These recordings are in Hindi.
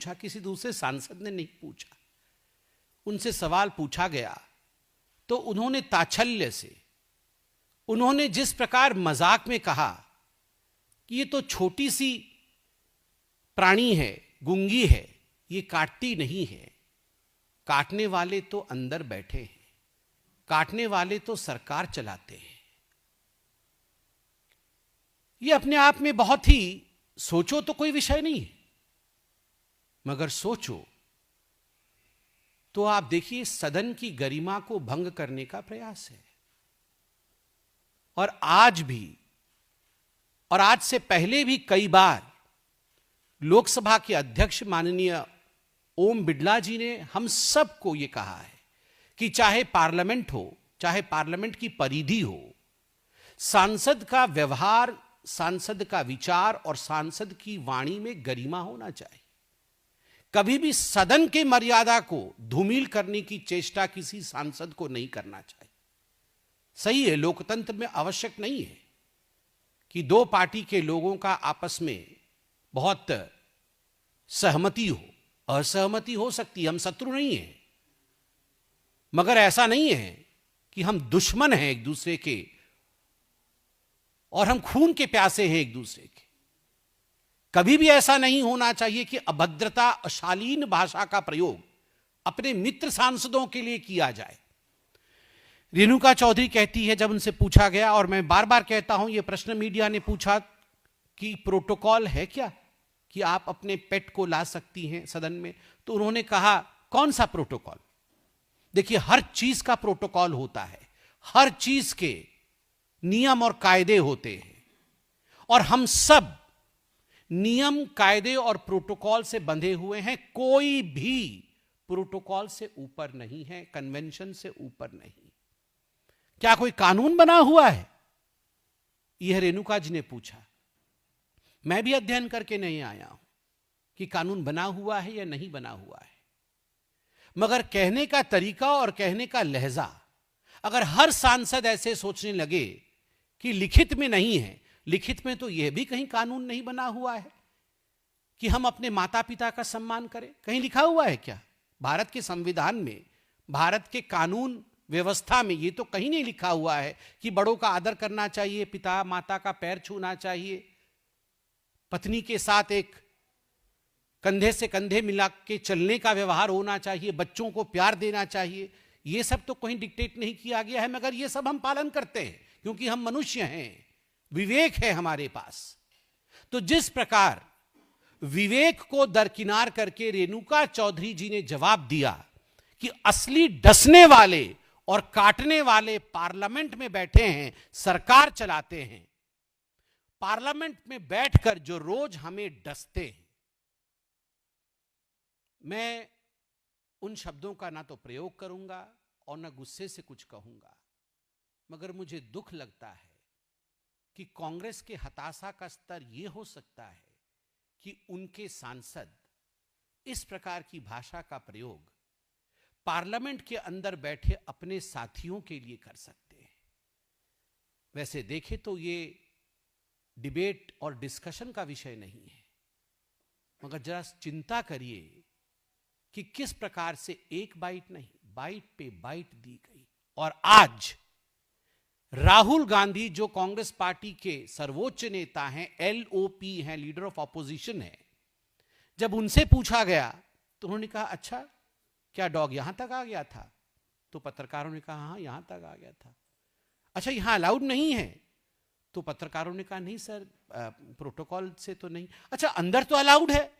पूछा, किसी दूसरे सांसद ने नहीं पूछा। उनसे सवाल पूछा गया तो उन्होंने ताच्छल्य से, उन्होंने जिस प्रकार मजाक में कहा कि ये तो छोटी सी प्राणी है, गूंगी है, ये काटती नहीं है, काटने वाले तो अंदर बैठे हैं, काटने वाले तो सरकार चलाते हैं। ये अपने आप में बहुत ही, सोचो तो कोई विषय नहीं है, मगर सोचो तो आप देखिए सदन की गरिमा को भंग करने का प्रयास है। और आज भी, और आज से पहले भी कई बार लोकसभा के अध्यक्ष माननीय ओम बिड़ला जी ने हम सबको यह कहा है कि चाहे पार्लियामेंट हो, चाहे पार्लियामेंट की परिधि हो, सांसद का व्यवहार, सांसद का विचार और सांसद की वाणी में गरिमा होना चाहिए। कभी भी सदन के मर्यादा को धूमिल करने की चेष्टा किसी सांसद को नहीं करना चाहिए। सही है, लोकतंत्र में आवश्यक नहीं है कि दो पार्टी के लोगों का आपस में बहुत सहमति हो, असहमति हो सकती है, हम शत्रु नहीं हैं, मगर ऐसा नहीं है कि हम दुश्मन हैं एक दूसरे के और हम खून के प्यासे हैं एक दूसरे के। कभी भी ऐसा नहीं होना चाहिए कि अभद्रता, अशालीन भाषा का प्रयोग अपने मित्र सांसदों के लिए किया जाए। रेणुका चौधरी कहती है, जब उनसे पूछा गया, और मैं बार बार कहता हूं, यह प्रश्न मीडिया ने पूछा कि प्रोटोकॉल है क्या कि आप अपने पेट को ला सकती हैं सदन में, तो उन्होंने कहा कौन सा प्रोटोकॉल। देखिए, हर चीज का प्रोटोकॉल होता है, हर चीज के नियम और कायदे होते हैं, और हम सब नियम, कायदे और प्रोटोकॉल से बंधे हुए हैं। कोई भी प्रोटोकॉल से ऊपर नहीं है, कन्वेंशन से ऊपर नहीं। क्या कोई कानून बना हुआ है? यह रेणुका जी ने पूछा। मैं भी अध्ययन करके नहीं आया हूं कि कानून बना हुआ है या नहीं बना हुआ है, मगर कहने का तरीका और कहने का लहजा, अगर हर सांसद ऐसे सोचने लगे कि लिखित में नहीं है, लिखित में तो यह भी कहीं कानून नहीं बना हुआ है कि हम अपने माता पिता का सम्मान करें। कहीं लिखा हुआ है क्या? भारत के संविधान में, भारत के कानून व्यवस्था में यह तो कहीं नहीं लिखा हुआ है कि बड़ों का आदर करना चाहिए, पिता माता का पैर छूना चाहिए, पत्नी के साथ एक कंधे से कंधे मिला के चलने का व्यवहार होना चाहिए, बच्चों को प्यार देना चाहिए। यह सब तो कहीं डिक्टेट नहीं किया गया है, मगर यह सब हम पालन करते हैं क्योंकि हम मनुष्य हैं, विवेक है हमारे पास। तो जिस प्रकार विवेक को दरकिनार करके रेणुका चौधरी जी ने जवाब दिया कि असली डसने वाले और काटने वाले पार्लियामेंट में बैठे हैं, सरकार चलाते हैं, पार्लियामेंट में बैठकर जो रोज हमें डसते हैं, मैं उन शब्दों का ना तो प्रयोग करूंगा और ना गुस्से से कुछ कहूंगा, मगर मुझे दुख लगता है कि कांग्रेस के हताशा का स्तर यह हो सकता है कि उनके सांसद इस प्रकार की भाषा का प्रयोग पार्लियामेंट के अंदर बैठे अपने साथियों के लिए कर सकते हैं। वैसे देखें तो ये डिबेट और डिस्कशन का विषय नहीं है, मगर जरा चिंता करिए कि किस प्रकार से एक बाइट नहीं, बाइट पे बाइट दी गई। और आज राहुल गांधी, जो कांग्रेस पार्टी के सर्वोच्च नेता हैं, LOP हैं, लीडर ऑफ ऑपोजिशन है, जब उनसे पूछा गया तो उन्होंने कहा अच्छा क्या डॉग यहां तक आ गया था? तो पत्रकारों ने कहा हाँ यहां तक आ गया था। अच्छा यहां अलाउड नहीं है? तो पत्रकारों ने कहा नहीं सर, प्रोटोकॉल से तो नहीं। अच्छा अंदर तो अलाउड है,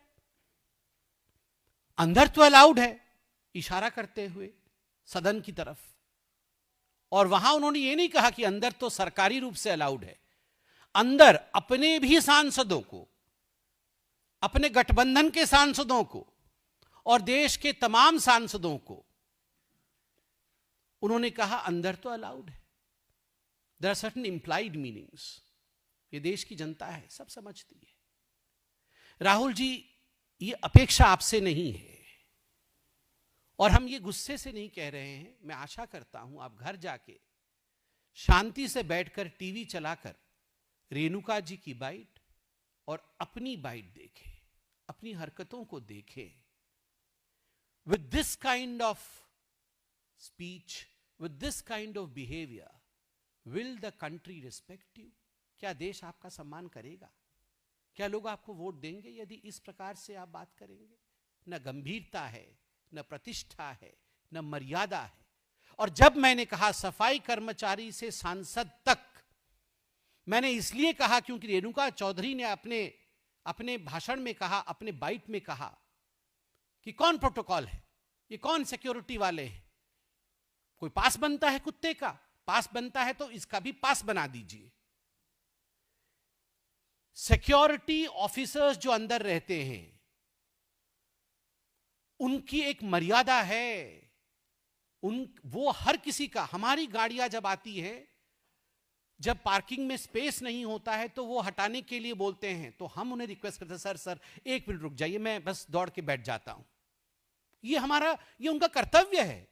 अंदर तो अलाउड है, इशारा करते हुए सदन की तरफ। और वहां उन्होंने ये नहीं कहा कि अंदर तो सरकारी रूप से अलाउड है, अंदर अपने भी सांसदों को, अपने गठबंधन के सांसदों को और देश के तमाम सांसदों को उन्होंने कहा अंदर तो अलाउड है। There are certain implied meanings. ये देश की जनता है, सब समझती है। राहुल जी, ये अपेक्षा आपसे नहीं है और हम ये गुस्से से नहीं कह रहे हैं। मैं आशा करता हूं आप घर जाके शांति से बैठकर टीवी चलाकर रेणुका जी की बाइट और अपनी बाइट देखें। अपनी हरकतों को देखें। With this kind of speech, with this kind of behaviour, will the country respect you? क्या देश आपका सम्मान करेगा? क्या लोग आपको वोट देंगे यदि इस प्रकार से आप बात करेंगे? न गंभीरता है, न प्रतिष्ठा है, न मर्यादा है। और जब मैंने कहा सफाई कर्मचारी से सांसद तक, मैंने इसलिए कहा क्योंकि रेणुका चौधरी ने अपने भाषण में कहा, अपने बाइट में कहा कि कौन प्रोटोकॉल है, ये कौन सिक्योरिटी वाले हैं? कोई पास बनता है कुत्ते का? पास बनता है तो इसका भी पास बना दीजिए। सिक्योरिटी ऑफिसर्स जो अंदर रहते हैं उनकी एक मर्यादा है। वो हर किसी का, हमारी गाड़ियां जब आती है, जब पार्किंग में स्पेस नहीं होता है तो वो हटाने के लिए बोलते हैं, तो हम उन्हें रिक्वेस्ट करते हैं, सर 1 मिनट रुक जाइए, मैं बस दौड़ के बैठ जाता हूं। ये उनका कर्तव्य है।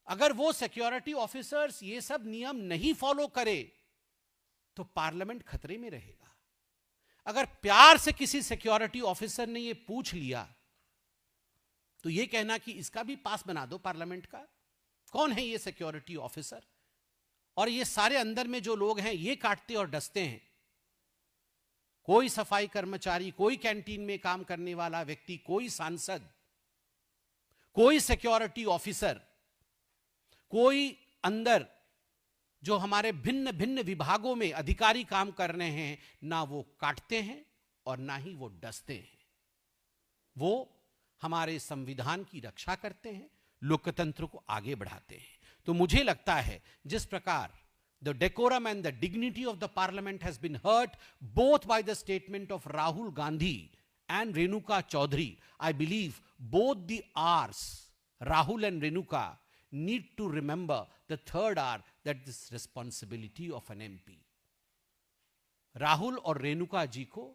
अगर वो सिक्योरिटी ऑफिसर्स ये सब नियम नहीं फॉलो करे तो पार्लियामेंट खतरे में रहेगा। अगर प्यार से किसी सिक्योरिटी ऑफिसर ने ये पूछ लिया तो ये कहना कि इसका भी पास बना दो पार्लियामेंट का। कौन है ये सिक्योरिटी ऑफिसर? और ये सारे अंदर में जो लोग हैं ये काटते और डसते हैं। कोई सफाई कर्मचारी, कोई कैंटीन में काम करने वाला व्यक्ति, कोई सांसद, कोई सिक्योरिटी ऑफिसर, कोई अंदर जो हमारे भिन्न भिन्न विभागों में अधिकारी काम कर रहे हैं, ना वो काटते हैं और ना ही वो डसते हैं। वो हमारे संविधान की रक्षा करते हैं, लोकतंत्र को आगे बढ़ाते हैं। तो मुझे लगता है जिस प्रकार the decorum and the dignity of the parliament has been hurt both by the statement of Rahul Gandhi and Renuka Chowdhury, I believe both the ours, Rahul and Renuka, need to remember the third R, that this responsibility of an MP. Rahul और रेणुका जी को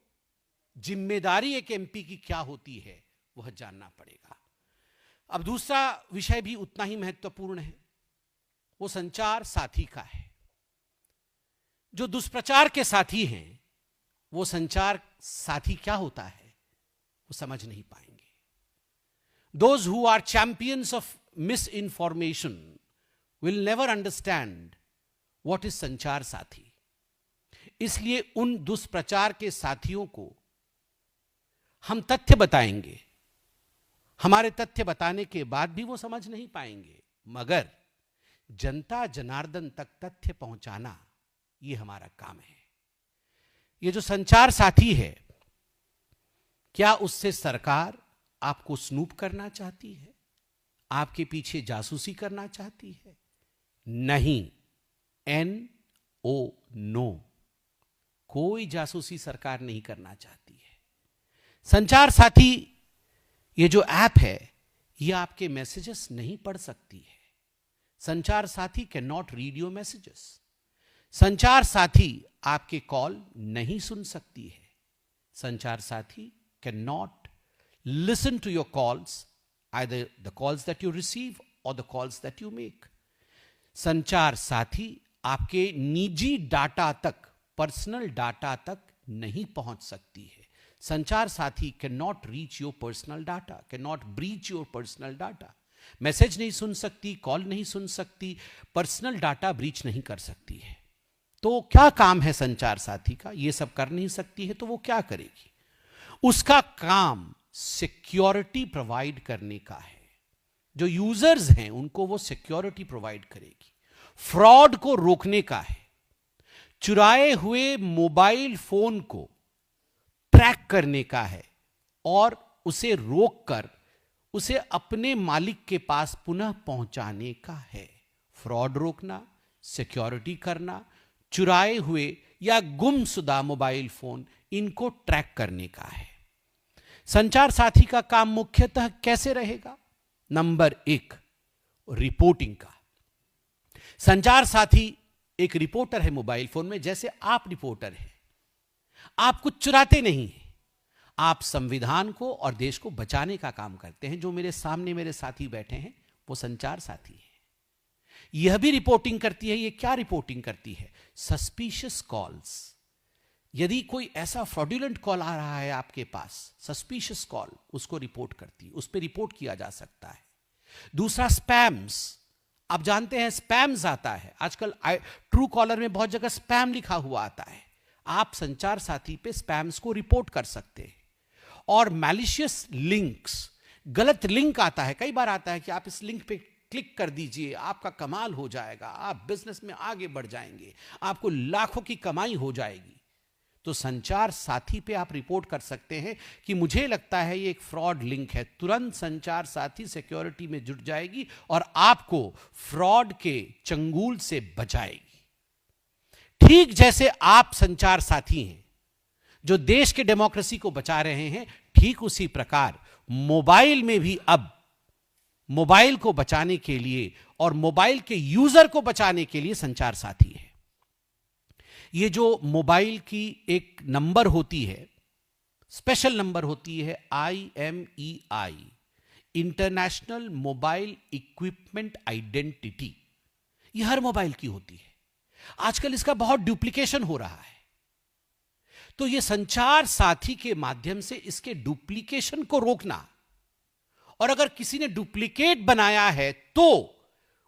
जिम्मेदारी एक एमपी की क्या होती है वह जानना पड़ेगा। अब दूसरा विषय भी उतना ही महत्वपूर्ण है, वो संचार साथी का है। जो दुष्प्रचार के साथी हैं वो संचार साथी क्या होता है वो समझ नहीं पाएंगे। Those who are champions of misinformation will never understand what is संचार साथी। इसलिए उन दुष्प्रचार के साथियों को हम तथ्य बताएंगे, हमारे तथ्य बताने के बाद भी वो समझ नहीं पाएंगे, मगर जनता जनार्दन तक तथ्य पहुंचाना ये हमारा काम है। ये जो संचार साथी है, क्या उससे सरकार आपको स्नूप करना चाहती है? आपके पीछे जासूसी करना चाहती है? नहीं, नो, कोई जासूसी सरकार नहीं करना चाहती है। संचार साथी ये जो ऐप है ये आपके मैसेजेस नहीं पढ़ सकती है। संचार साथी can not read your messages. संचार साथी आपके कॉल नहीं सुन सकती है। संचार साथी can not listen to your calls, either the calls that you receive or the calls that you make. संचार साथी आपके निजी डाटा तक, पर्सनल डाटा तक नहीं पहुंच सकती है। संचार साथी can not reach your personal data, can not breach your personal data. Message नहीं सुन सकती, कॉल नहीं सुन सकती, पर्सनल डाटा ब्रीच नहीं कर सकती है। तो क्या काम है संचार साथी का? ये सब कर नहीं सकती है तो वो क्या करेगी? उसका काम सिक्योरिटी प्रोवाइड करने का है। जो यूजर्स हैं उनको वो सिक्योरिटी प्रोवाइड करेगी। फ्रॉड को रोकने का है। चुराए हुए मोबाइल फोन को ट्रैक करने का है और उसे रोककर उसे अपने मालिक के पास पुनः पहुंचाने का है। फ्रॉड रोकना, सिक्योरिटी करना, चुराए हुए या गुमशुदा मोबाइल फोन इनको ट्रैक करने का है। संचार साथी का काम मुख्यतः कैसे रहेगा? नंबर 1, रिपोर्टिंग का। संचार साथी एक रिपोर्टर है मोबाइल फोन में, जैसे आप रिपोर्टर हैं। आप कुछ चुराते नहीं हैं, आप संविधान को और देश को बचाने का काम करते हैं। जो मेरे सामने मेरे साथी बैठे हैं वो संचार साथी है। यह भी रिपोर्टिंग करती है। ये क्या रिपोर्टिंग करती है? सस्पिशियस कॉल्स, यदि कोई ऐसा फ्रॉडुलेंट कॉल आ रहा है आपके पास, सस्पिशियस कॉल, उसको रिपोर्ट करती, उस पर रिपोर्ट किया जा सकता है। दूसरा, स्पैम्स। आप जानते हैं स्पैम्स आता है आजकल, ट्रू कॉलर में बहुत जगह स्पैम लिखा हुआ आता है। आप संचार साथी पे स्पैम्स को रिपोर्ट कर सकते हैं। और मैलिशियस लिंक्स, गलत लिंक आता है, कई बार आता है कि आप इस लिंक पे क्लिक कर दीजिए, आपका कमाल हो जाएगा, आप बिजनेस में आगे बढ़ जाएंगे, आपको लाखों की कमाई हो जाएगी। तो संचार साथी पे आप रिपोर्ट कर सकते हैं कि मुझे लगता है ये एक फ्रॉड लिंक है। तुरंत संचार साथी सिक्योरिटी में जुट जाएगी और आपको फ्रॉड के चंगुल से बचाएगी। ठीक जैसे आप संचार साथी हैं जो देश के डेमोक्रेसी को बचा रहे हैं, ठीक उसी प्रकार मोबाइल में भी अब मोबाइल को बचाने के लिए और मोबाइल के यूजर को बचाने के लिए संचार साथी है। ये जो मोबाइल की एक नंबर होती है, स्पेशल नंबर होती है, IMEI, international mobile equipment identity, ये हर मोबाइल की होती है। आजकल इसका बहुत डुप्लीकेशन हो रहा है, तो ये संचार साथी के माध्यम से इसके डुप्लीकेशन को रोकना, और अगर किसी ने डुप्लीकेट बनाया है तो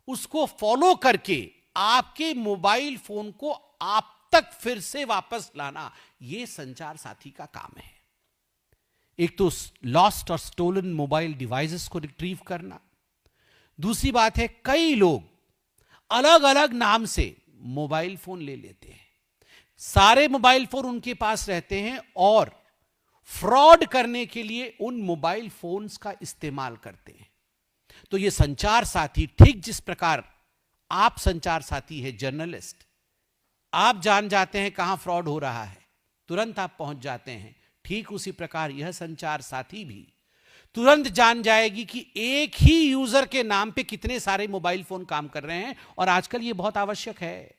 उसको फॉलो करके आपके मोबाइल फोन को आप तक फिर से वापस लाना, यह संचार साथी का काम है। एक तो लॉस्ट और स्टोलन मोबाइल डिवाइसेस को रिट्रीव करना, दूसरी बात है कई लोग अलग अलग नाम से मोबाइल फोन ले लेते हैं, सारे मोबाइल फोन उनके पास रहते हैं और फ्रॉड करने के लिए उन मोबाइल फोन्स का इस्तेमाल करते हैं। तो ये संचार साथी, ठीक जिस प्रकार आप संचार साथी है जर्नलिस्ट, आप जान जाते हैं कहां फ्रॉड हो रहा है, तुरंत आप पहुंच जाते हैं, ठीक उसी प्रकार यह संचार साथी भी तुरंत जान जाएगी कि एक ही यूजर के नाम पे कितने सारे मोबाइल फोन काम कर रहे हैं। और आजकल यह बहुत आवश्यक है।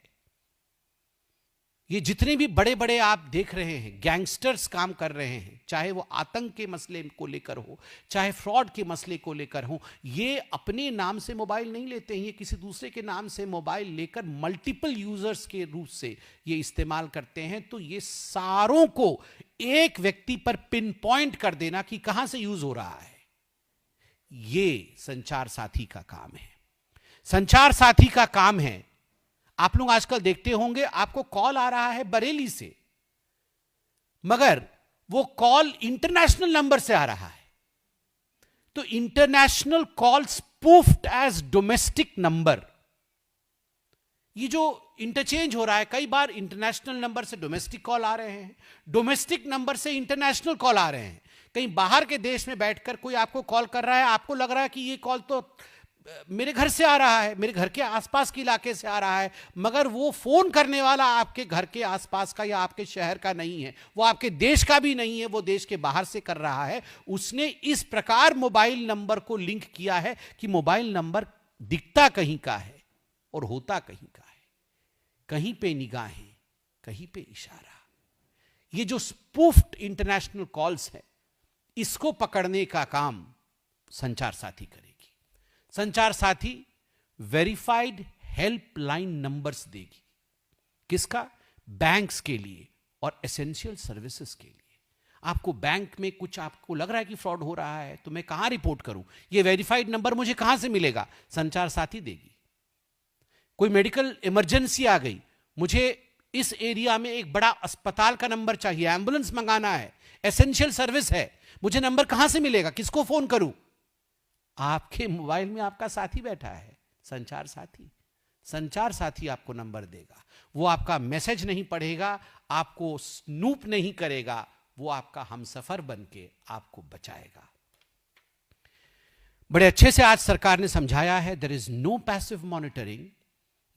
ये जितने भी बड़े बड़े आप देख रहे हैं गैंगस्टर्स काम कर रहे हैं, चाहे वो आतंक के मसले को लेकर हो, चाहे फ्रॉड के मसले को लेकर हो, ये अपने नाम से मोबाइल नहीं लेते हैं, ये किसी दूसरे के नाम से मोबाइल लेकर मल्टीपल यूजर्स के रूप से ये इस्तेमाल करते हैं। तो ये सारों को एक व्यक्ति पर पिन पॉइंट कर देना कि कहां से यूज हो रहा है, ये संचार साथी का काम है। संचार साथी का काम है, आप लोग आजकल देखते होंगे आपको कॉल आ रहा है बरेली से, मगर वो कॉल इंटरनेशनल नंबर से आ रहा है, तो international call spoofed as domestic number, ये जो इंटरचेंज हो रहा है, कई बार इंटरनेशनल नंबर से डोमेस्टिक कॉल आ रहे हैं, डोमेस्टिक नंबर से इंटरनेशनल कॉल आ रहे हैं। कहीं बाहर के देश में बैठकर कोई आपको कॉल कर रहा है, आपको लग रहा है कि ये कॉल तो मेरे घर से आ रहा है, मेरे घर के आसपास के इलाके से आ रहा है, मगर वो फोन करने वाला आपके घर के आसपास का या आपके शहर का नहीं है, वो आपके देश का भी नहीं है, वो देश के बाहर से कर रहा है। उसने इस प्रकार मोबाइल नंबर को लिंक किया है कि मोबाइल नंबर दिखता कहीं का है और होता कहीं का है, कहीं पे निगाहें, कहीं पे इशारा। ये जो स्पूफ्ड इंटरनेशनल कॉल्स है, इसको पकड़ने का काम संचार साथी करेगी। संचार साथी वेरीफाइड हेल्पलाइन नंबर्स देगी, किसका? बैंक्स के लिए और एसेंशियल सर्विसेज के लिए। आपको बैंक में कुछ आपको लग रहा है कि फ्रॉड हो रहा है, तो मैं कहां रिपोर्ट करूं? ये वेरीफाइड नंबर मुझे कहां से मिलेगा? संचार साथी देगी। कोई मेडिकल इमरजेंसी आ गई, मुझे इस एरिया में एक बड़ा अस्पताल का नंबर चाहिए, एम्बुलेंस मंगाना है, एसेंशियल सर्विस है, मुझे नंबर कहां से मिलेगा? किसको फोन करूं? आपके मोबाइल में आपका साथी बैठा है, संचार साथी। संचार साथी आपको नंबर देगा, वो आपका मैसेज नहीं पढ़ेगा, आपको स्नूप नहीं करेगा, वो आपका हमसफर बनके आपको बचाएगा। बड़े अच्छे से आज सरकार ने समझाया है, there is no passive monitoring,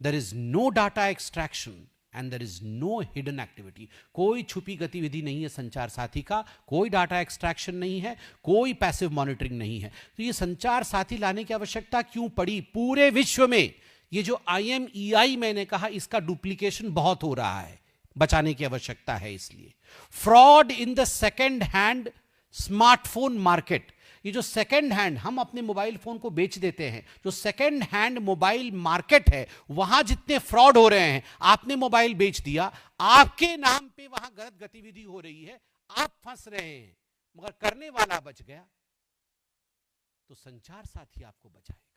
there is no data extraction and there is no hidden activity. कोई छुपी गतिविधि नहीं है संचार साथी का, कोई डाटा एक्सट्रैक्शन नहीं है, कोई पैसिव मॉनिटरिंग नहीं है। तो ये संचार साथी लाने की आवश्यकता क्यों पड़ी? पूरे विश्व में ये जो IMEI मैंने कहा, इसका डुप्लीकेशन बहुत हो रहा है, बचाने की आवश्यकता है। इसलिए fraud in the second hand smartphone market, ये जो सेकेंड हैंड हम अपने मोबाइल फोन को बेच देते हैं, जो सेकेंड हैंड मोबाइल मार्केट है, वहां जितने फ्रॉड हो रहे हैं, आपने मोबाइल बेच दिया, आपके नाम पे वहां गलत गतिविधि हो रही है, आप फंस रहे हैं, मगर करने वाला बच गया। तो संचार साथी आपको बचाएगा,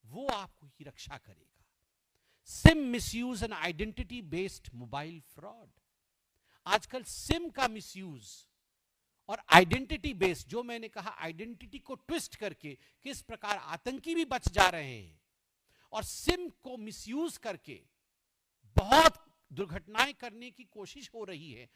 वो आपकी रक्षा करेगा। SIM misuse and identity based mobile fraud. आजकल सिम का मिसयूज और आइडेंटिटी बेस्ड, जो मैंने कहा आइडेंटिटी को ट्विस्ट करके किस प्रकार आतंकी भी बच जा रहे हैं, और सिम को मिसयूज करके बहुत दुर्घटनाएं करने की कोशिश हो रही है,